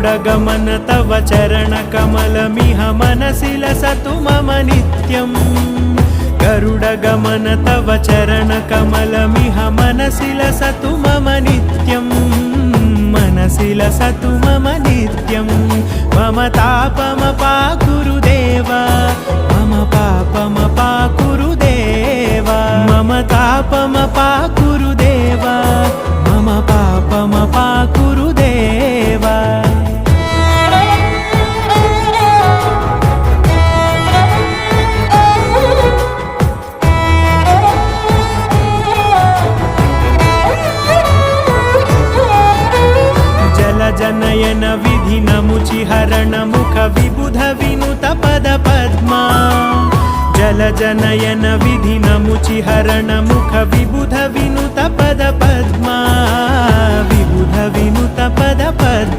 गरुडगमन तव चरणकमलमिह मनसि लसतु मम नित्यम् गरुडगमन तव चरणकमलमिह मनसि लसतु मम नित्यम् मनसि लसतु मम नित्यम् मम तापमपाकुरु देव मम पापमपाकुरु देव मम तापमपाकुरु देव मम पापमपाकुरु देव जनयन विधिनमुचिहरण मुख विबुध विनुत पद पद्मा जल जनयन विधिनमुचिहरण मुख विबुध विनुत पद पद्मा विबुध विनुत पद पद्मा।